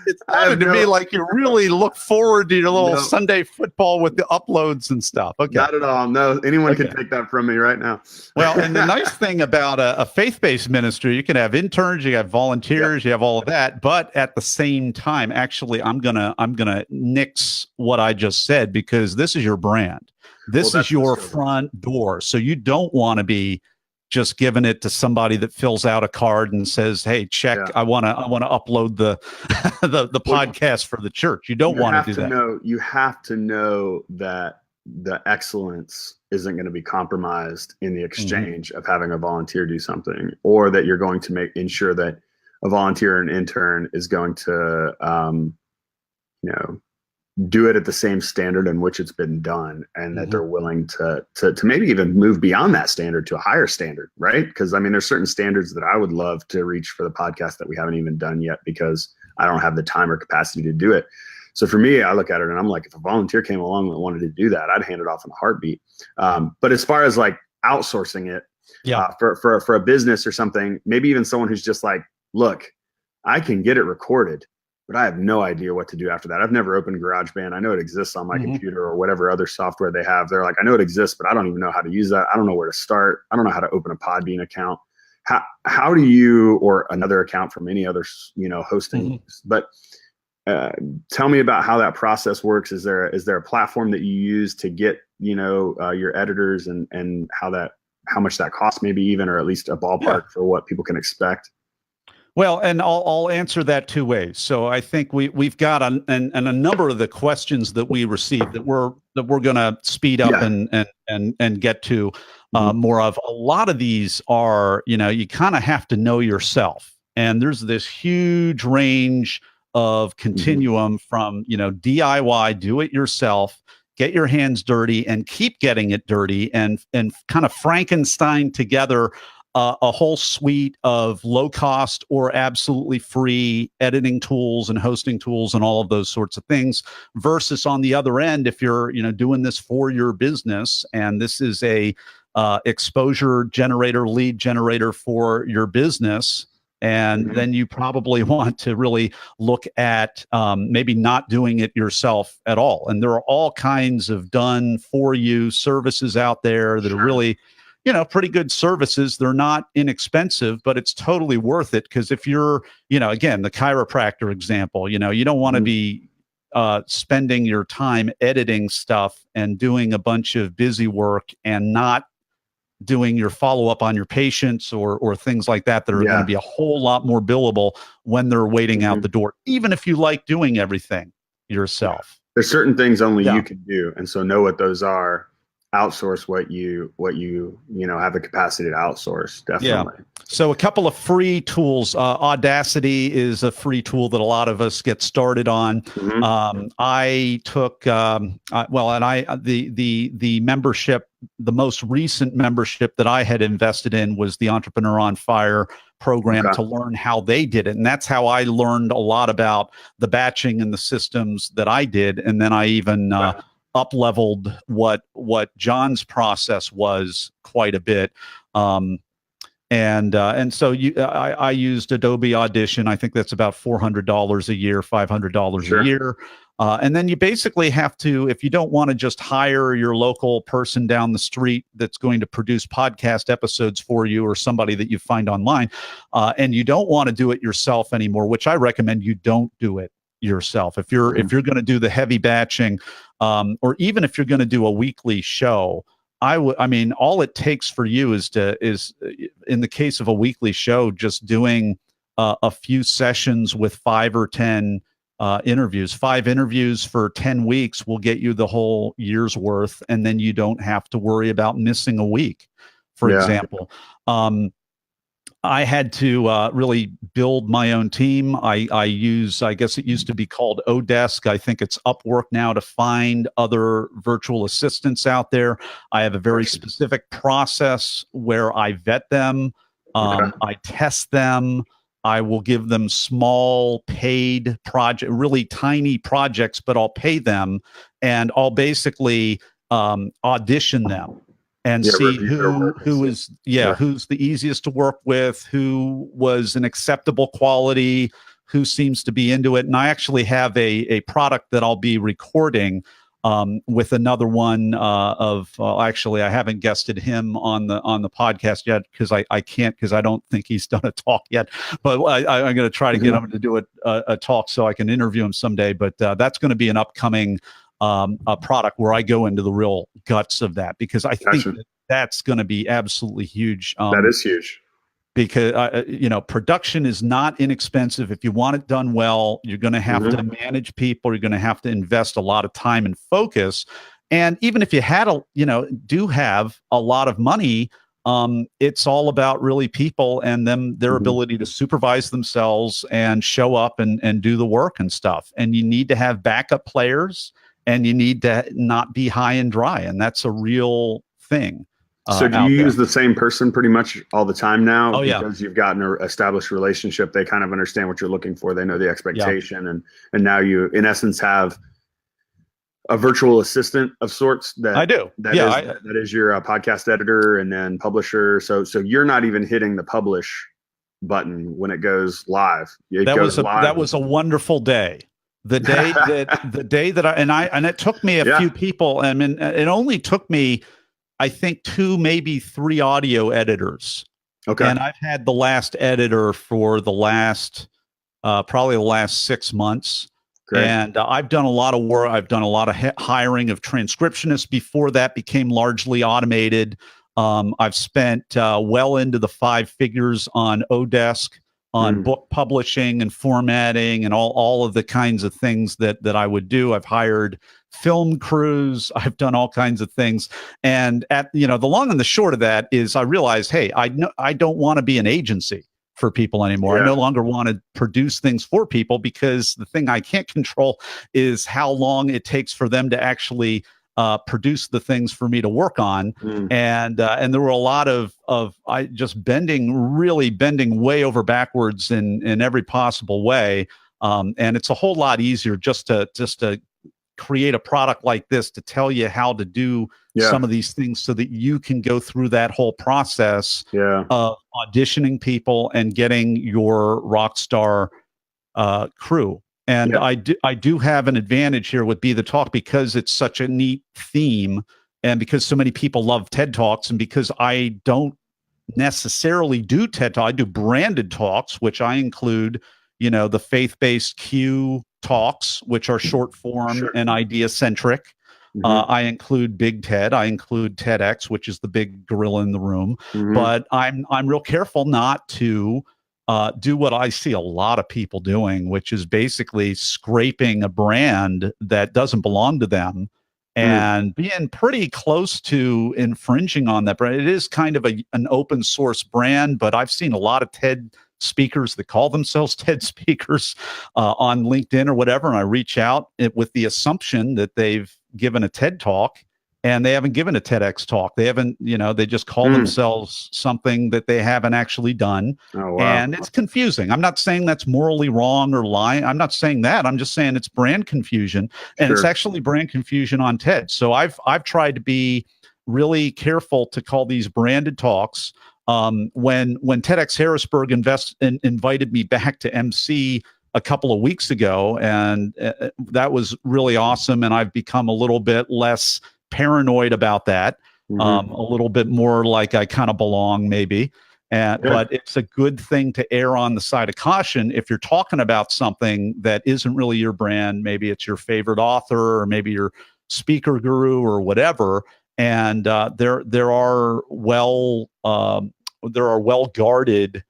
It's sounded to me like you really look forward to your little Sunday football with the uploads and stuff. Okay. Not at all. No, anyone can take that from me right now. Well, and the nice thing about a faith-based ministry, you can have interns, you have volunteers, you have all of that, but at the same time, actually, I'm gonna nix what I just said, because this is your brand. This is your front door. So you don't want to be just giving it to somebody that fills out a card and says, "Hey, check. I want to upload the podcast for the church." You don't want to do that. You have to know that the excellence isn't going to be compromised in the exchange of having a volunteer do something, or that you're going to ensure that a volunteer or an intern is going to, do it at the same standard in which it's been done, and that they're willing to maybe even move beyond that standard to a higher standard, right? Because there's certain standards that I would love to reach for the podcast that we haven't even done yet, because I don't have the time or capacity to do it. So for me, I look at it and I'm like, if a volunteer came along that wanted to do that, I'd hand it off in a heartbeat. But as far as like outsourcing it, for a business or something, maybe even someone who's just like, look, I can get it recorded, but I have no idea what to do after that. I've never opened GarageBand. I know it exists on my computer or whatever other software they have. They're like, I know it exists, but I don't even know how to use that. I don't know where to start. I don't know how to open a Podbean account. How do you, or another account from any other, hosting, but tell me about how that process works. Is there a platform that you use to get, your editors, and how much that costs, maybe even, or at least a ballpark for what people can expect? Well, and I'll answer that 2 ways. So I think we've got a number of the questions that we received that we're going to speed up and get to more of. A lot of these are, you kind of have to know yourself, and there's this huge range of continuum from, DIY, do it yourself, get your hands dirty and keep getting it dirty, and kind of Frankenstein together a whole suite of low cost or absolutely free editing tools and hosting tools and all of those sorts of things, versus on the other end, if you're, doing this for your business, and this is a exposure generator, lead generator for your business, and then you probably want to really look at maybe not doing it yourself at all. And there are all kinds of done for you services out there that are really, pretty good services. They're not inexpensive, but it's totally worth it. Because if you're, again, the chiropractor example, you don't want to be spending your time editing stuff and doing a bunch of busy work and not doing your follow-up on your patients or things like that are going to be a whole lot more billable when they're waiting out the door, even if you like doing everything yourself. There's certain things only you can do, and so know what those are. Outsource what you have the capacity to outsource. Definitely. Yeah. So a couple of free tools. Audacity is a free tool that a lot of us get started on. I took the membership, the most recent membership that I had invested in was the Entrepreneur on Fire program to learn how they did it. And that's how I learned a lot about the batching and the systems that I did. And then I even up-leveled what John's process was quite a bit. And so I used Adobe Audition. I think that's about $400 a year, $500 a year. And then you basically have to, if you don't want to just hire your local person down the street that's going to produce podcast episodes for you or somebody that you find online, and you don't want to do it yourself anymore, which I recommend you don't do it yourself. If you're going to do the heavy batching, or even if you're going to do a weekly show, I mean, all it takes for you is in the case of a weekly show, just doing a few sessions with 5 or 10 interviews. 5 interviews for 10 weeks will get you the whole year's worth, and then you don't have to worry about missing a week, for example. I had to really build my own team. I use, I guess it used to be called Odesk. I think it's Upwork now, to find other virtual assistants out there. I have a very specific process where I vet them. I test them. I will give them small paid project, really tiny projects, but I'll pay them, and I'll basically audition them and see who's the easiest to work with, who was an acceptable quality, who seems to be into it. And I actually have a product that I'll be recording with another one actually, I haven't guested him on the podcast yet because I can't, because I don't think he's done a talk yet. But I'm going to try to get him to do a talk so I can interview him someday. But that's going to be an upcoming a product where I go into the real guts of that, because I think that's going to be absolutely huge. That is huge. Because, production is not inexpensive. If you want it done well, you're going to have to manage people. You're going to have to invest a lot of time and focus. And even if you had do have a lot of money, it's all about really people and their ability to supervise themselves and show up and do the work and stuff. And you need to have backup players, and you need to not be high and dry. And that's a real thing. So do you use the same person pretty much all the time now? Oh, yeah. Because you've gotten an established relationship. They kind of understand what you're looking for. They know the expectation. And now you, in essence, have a virtual assistant of sorts. That I do. That is your podcast editor and then publisher. So you're not even hitting the publish button when it goes live. That was a wonderful day. The day that it took me a few people. I mean, it only took me, I think, 2, maybe 3 audio editors. Okay. And I've had the last editor for the last, probably the last 6 months. Great. And I've done a lot of work. I've done a lot of hiring of transcriptionists before that became largely automated. I've spent well into the 5 figures on Odesk, on book publishing and formatting and all of the kinds of things that I would do. I've hired film crews. I've done all kinds of things. And the long and the short of that is I realized, hey, I don't want to be an agency for people anymore. I no longer want to produce things for people, because the thing I can't control is how long it takes for them to actually produce the things for me to work on. And there were a lot of I just bending way over backwards in every possible way. And it's a whole lot easier just to create a product like this, to tell you how to do some of these things so that you can go through that whole process of auditioning people and getting your rock star crew. And I do have an advantage here with Be the Talk, because it's such a neat theme, and because so many people love TED Talks, and because I don't necessarily do TED Talk. I do branded talks, which I include, the faith-based Q talks, which are short form and idea centric. I include Big TED. I include TEDx, which is the big gorilla in the room. But I'm real careful not to do what I see a lot of people doing, which is basically scraping a brand that doesn't belong to them and being pretty close to infringing on that brand. It is kind of an open source brand, but I've seen a lot of TED speakers that call themselves TED speakers on LinkedIn or whatever, and I reach out with the assumption that they've given a TED talk, and they haven't given a TEDx talk. They haven't, they just call themselves something that they haven't actually done. Oh, wow. And it's confusing. I'm not saying that's morally wrong or lying. I'm not saying that. I'm just saying it's brand confusion, and it's actually brand confusion on TED. So I've tried to be really careful to call these branded talks. When TEDx Harrisburg invited me back to MC a couple of weeks ago, and that was really awesome. And I've become a little bit less paranoid about that, a little bit more like I kind of belong maybe. But it's a good thing to err on the side of caution if you're talking about something that isn't really your brand. Maybe it's your favorite author, or maybe your speaker guru, or whatever. And there are well guarded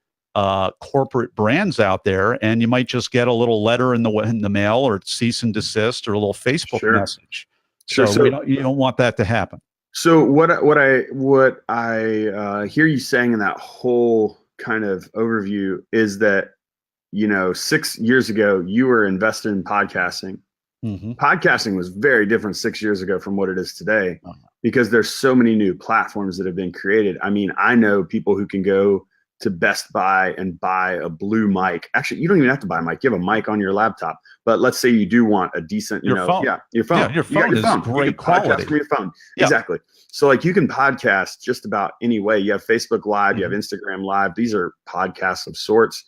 corporate brands out there, and you might just get a little letter in the mail, or cease and desist, or a little Facebook message. So you don't want that to happen. So what I hear you saying in that whole kind of overview is that 6 years ago you were invested in podcasting. Podcasting was very different 6 years ago from what it is today, because there's so many new platforms that have been created. I mean, I know people who can go to Best Buy and buy a blue mic. Actually, you don't even have to buy a mic. You have a mic on your laptop. But let's say you do want a decent, your phone. Your phone. Yeah, your phone is great quality. Podcast from your phone. Exactly. So like you can podcast just about any way. You have Facebook Live, you have Instagram Live. These are podcasts of sorts.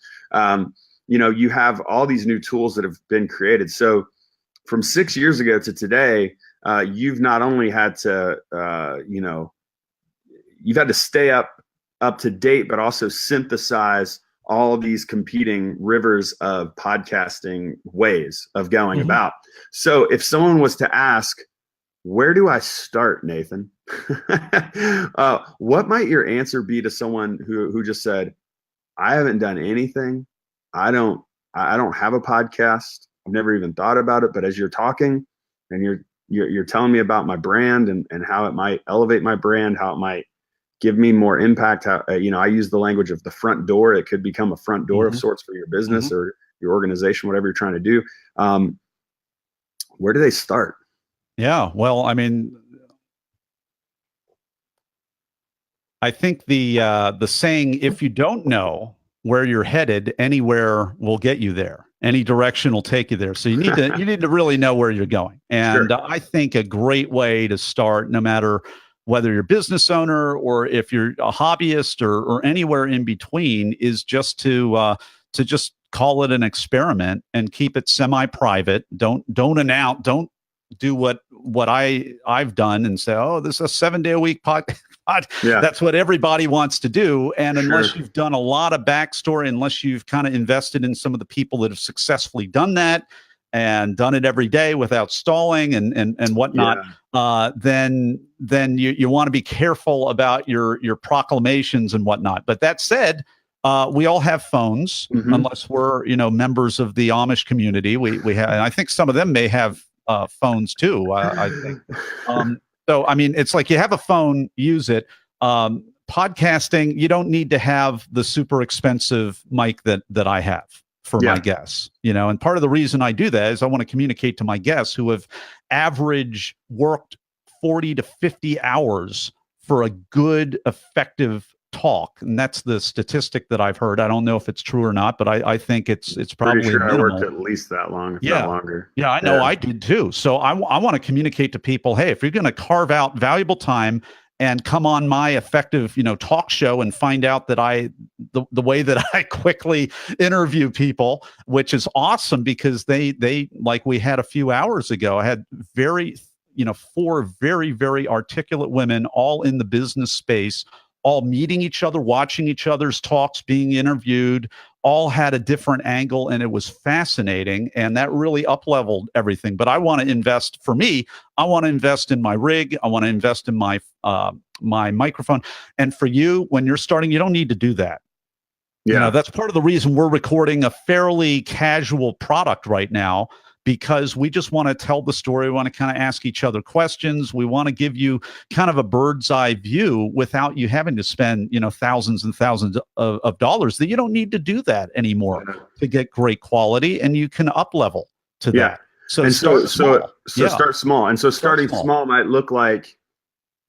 You have all these new tools that have been created. So from 6 years ago to today, you've not only had to, you've had to stay up to date, but also synthesize all of these competing rivers of podcasting ways of going about. So if someone was to ask, where do I start, Nathan? What might your answer be to someone who just said, I haven't done anything. I don't have a podcast. I've never even thought about it. But as you're talking and you're telling me about my brand and how it might elevate my brand, how it might give me more impact. How, I use the language of the front door. It could become a front door of sorts for your business or your organization, whatever you're trying to do. Where do they start? Yeah, well, I mean, I think the saying, if you don't know where you're headed, anywhere will get you there. Any direction will take you there. So you need to really know where you're going. And I think a great way to start, no matter whether you're a business owner or if you're a hobbyist or anywhere in between, is just to just call it an experiment and keep it semi-private. Don't announce. Don't do what I've done and say, oh, this is a 7-day-a-week podcast. That's what everybody wants to do. And unless you've done a lot of backstory, unless you've kind of invested in some of the people that have successfully done that and done it every day without stalling and whatnot, then you want to be careful about your proclamations and whatnot. But that said, we all have phones, unless we're members of the Amish community. We have, and I think some of them may have phones too. I think. So I mean, it's like you have a phone, use it. Podcasting, you don't need to have the super expensive mic that I have for my guests, and part of the reason I do that is I want to communicate to my guests who have average worked 40 to 50 hours for a good, effective talk. And that's the statistic that I've heard. I don't know if it's true or not, but I think it's probably pretty sure minimal. I worked at least that long, if not longer. Yeah, I know I did too. So I want to communicate to people, hey, if you're going to carve out valuable time and come on my effective, talk show and find out that the way that I quickly interview people, which is awesome because they like we had a few hours ago, I had 4 very, very articulate women, all in the business space, all meeting each other, watching each other's talks, being interviewed, all had a different angle, and it was fascinating, and that really up-leveled everything. But I want to invest, for me, I want to invest in my rig. I want to invest in my my microphone. And for you, when you're starting, you don't need to do that. You know, that's part of the reason we're recording a fairly casual product right now, because we just want to tell the story. We want to kind of ask each other questions. We want to give you kind of a bird's eye view without you having to spend, you know, thousands and thousands of dollars. That you don't need to do that anymore to get great quality, and you can up level to that. So and start small. Start small. And so starting small might look like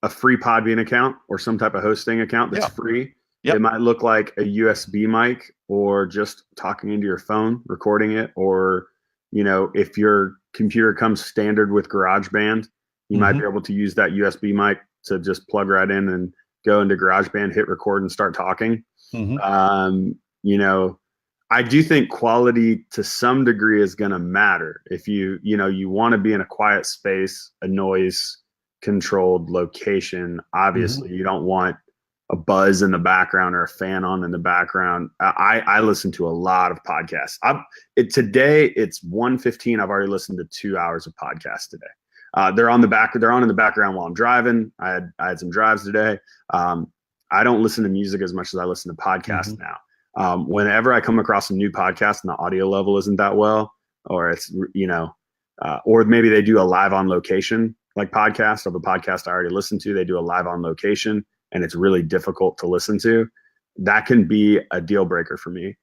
a free Podbean account or some type of hosting account that's free. It might look like a USB mic, or just talking into your phone, recording it, or, you know, if your computer comes standard with GarageBand, you might be able to use that USB mic to just plug right in and go into GarageBand, hit record, and start talking. You know, I do think quality to some degree is going to matter. If you want to be in a quiet space, a noise controlled location, obviously you don't want a buzz in the background or a fan on in the background. I listen to a lot of podcasts. Today it's 1:15. I've already listened to 2 hours of podcasts today. They're on in the background while I'm driving. I had some drives today. I don't listen to music as much as I listen to podcasts now. Whenever I come across a new podcast and the audio level isn't that well, or it's, you know, or maybe they do a live on location, like podcast of a podcast I already listened to, they do a live on location, and it's really difficult to listen to, that can be a deal breaker for me.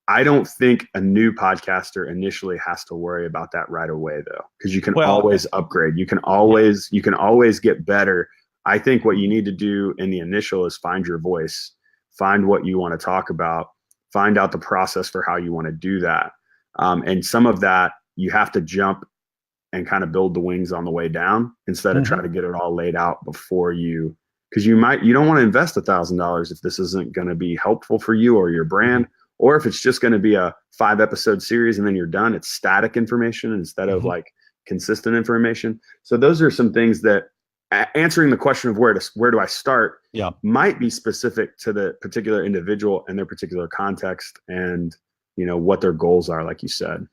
I don't think a new podcaster initially has to worry about that right away, though, because you can always upgrade. You can always get better. I think what you need to do in the initial is find your voice, find what you want to talk about, find out the process for how you want to do that. And some of that you have to jump and kind of build the wings on the way down, instead of trying to get it all laid out before you. Because you don't want to invest $1,000 if this isn't going to be helpful for you or your brand, or if it's just going to be a 5-episode series and then you're done. It's static information instead of like consistent information. So those are some things that, answering the question of where do I start, might be specific to the particular individual and their particular context, and, you know, what their goals are, like you said.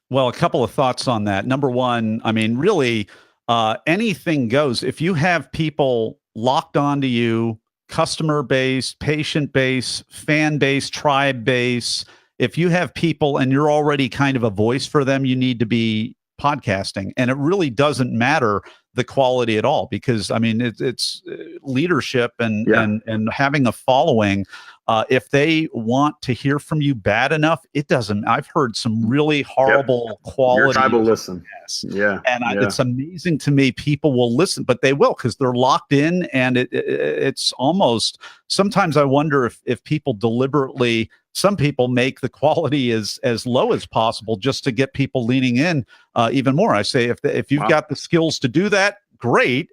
Well, a couple of thoughts on that. Number one, I mean, really, anything goes. If you have people locked onto you, customer base, patient base, fan base, tribe base, if you have people and you're already kind of a voice for them, you need to be podcasting. And it really doesn't matter the quality at all, because I mean, it's leadership and having a following. If they want to hear from you bad enough, it doesn't. I've heard some really horrible quality. Your tribe will listen. And it's amazing to me. People will listen, but they will, because they're locked in, and it's almost, sometimes I wonder if people deliberately, some people make the quality as low as possible just to get people leaning in even more. I say, if you've got the skills to do that, great.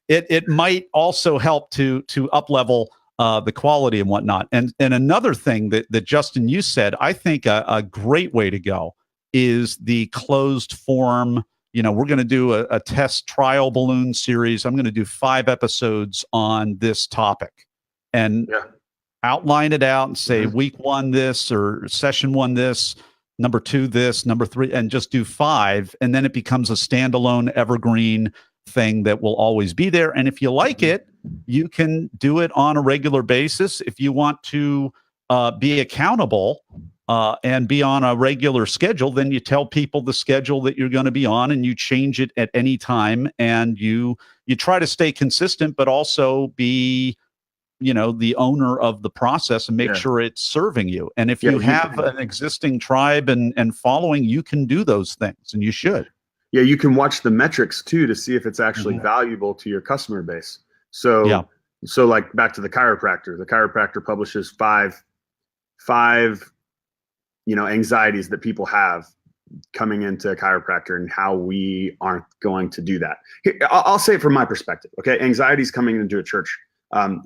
It might also help to up level the quality and whatnot. And another thing that Justin, you said, I think a great way to go is the closed form. You know, we're going to do a test trial balloon series. I'm going to do 5 episodes on this topic, and outline it out and say week 1 this, or session 1 this, number 2 this, number 3, and just do 5. And then it becomes a standalone evergreen thing that will always be there. And if you like it, you can do it on a regular basis. If you want to be accountable and be on a regular schedule, then you tell people the schedule that you're going to be on, and you change it at any time. And you try to stay consistent, but also be, you know, the owner of the process, and make sure it's serving you. And if you have an existing tribe and following, you can do those things, and you should. Yeah, you can watch the metrics too to see if it's actually valuable to your customer base. So, so like back to the chiropractor. The chiropractor publishes five, you know, anxieties that people have coming into a chiropractor, and how we aren't going to do that. Here, I'll say it from my perspective. Okay, anxieties coming into a church.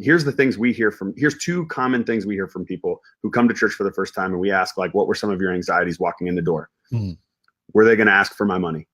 Here's the things we hear from. Here's 2 common things we hear from people who come to church for the first time, and we ask, like, what were some of your anxieties walking in the door? Were they going to ask for my money?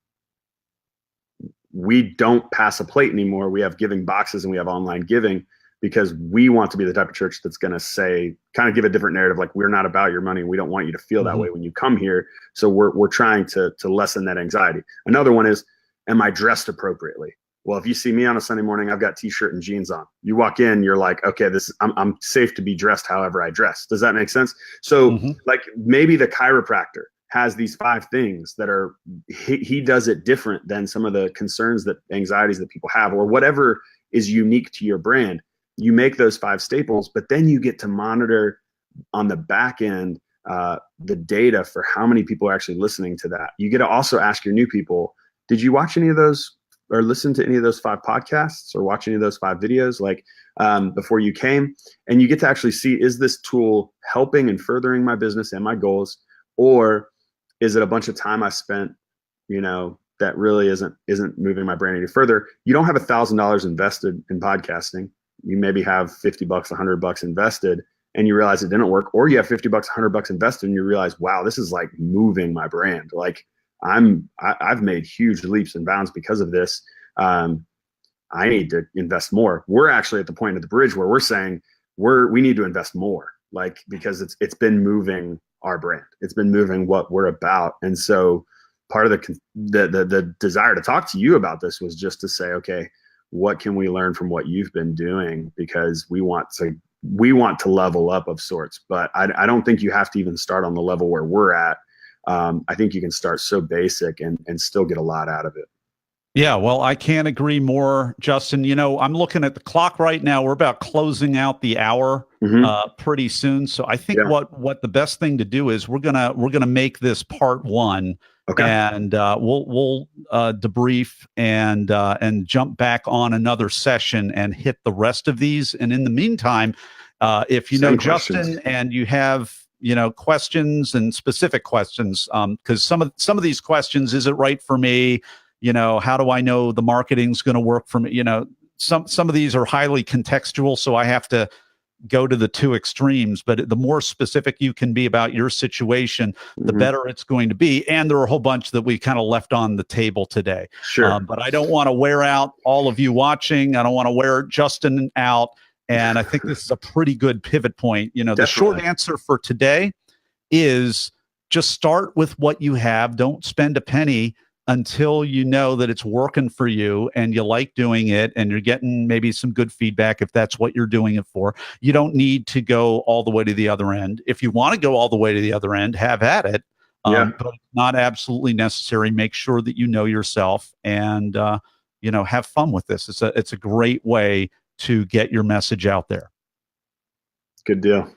We don't pass a plate anymore. We have giving boxes and we have online giving, because we want to be the type of church that's going to say, kind of give a different narrative. Like, we're not about your money. We don't want you to feel that way when you come here. So we're trying to lessen that anxiety. Another one is, am I dressed appropriately? Well, if you see me on a Sunday morning, I've got t-shirt and jeans on. You walk in, you're like, okay, I'm safe to be dressed however I dress. Does that make sense? So like, maybe the chiropractor has these 5 things that are, he does it different than some of the concerns, that anxieties that people have, or whatever is unique to your brand. You make those 5 staples, but then you get to monitor on the back end the data for how many people are actually listening to that. You get to also ask your new people, did you watch any of those or listen to any of those 5 podcasts or watch any of those 5 videos before you came? And you get to actually see, is this tool helping and furthering my business and my goals, or is it a bunch of time I spent, that really isn't moving my brand any further? You don't have $1,000 invested in podcasting. You maybe have $50, $100 invested, and you realize it didn't work, or you have $50, $100 invested, and you realize, wow, this is like moving my brand. Like, I've made huge leaps and bounds because of this. I need to invest more. We're actually at the point of the bridge where we're saying we need to invest more, because it's been moving our brand. It's been moving what we're about. And so part of the desire to talk to you about this was just to say, okay, what can we learn from what you've been doing? Because we want to level up of sorts, but I don't think you have to even start on the level where we're at. I think you can start so basic and still get a lot out of it. Yeah, well, I can't agree more, Justin. I'm looking at the clock right now. We're about closing out the hour pretty soon. So I think what the best thing to do is we're gonna make this part 1. Okay. And we'll debrief and jump back on another session and hit the rest of these. And in the meantime, if you know Justin and you have questions and specific questions, because some of these questions, is it right for me? How do I know the marketing's going to work for me? Some of these are highly contextual, so I have to go to the 2 extremes. But the more specific you can be about your situation, the better it's going to be. And there are a whole bunch that we kind of left on the table today. Sure. But I don't want to wear out all of you watching. I don't want to wear Justin out. And I think this is a pretty good pivot point. The short answer for today is just start with what you have. Don't spend a penny until you know that it's working for you and you like doing it and you're getting maybe some good feedback if that's what you're doing it for. You don't need to go all the way to the other end. If you want to go all the way to the other end, have at it. But it's not absolutely necessary. Make sure that you know yourself and have fun with this. It's a great way to get your message out there. Good deal.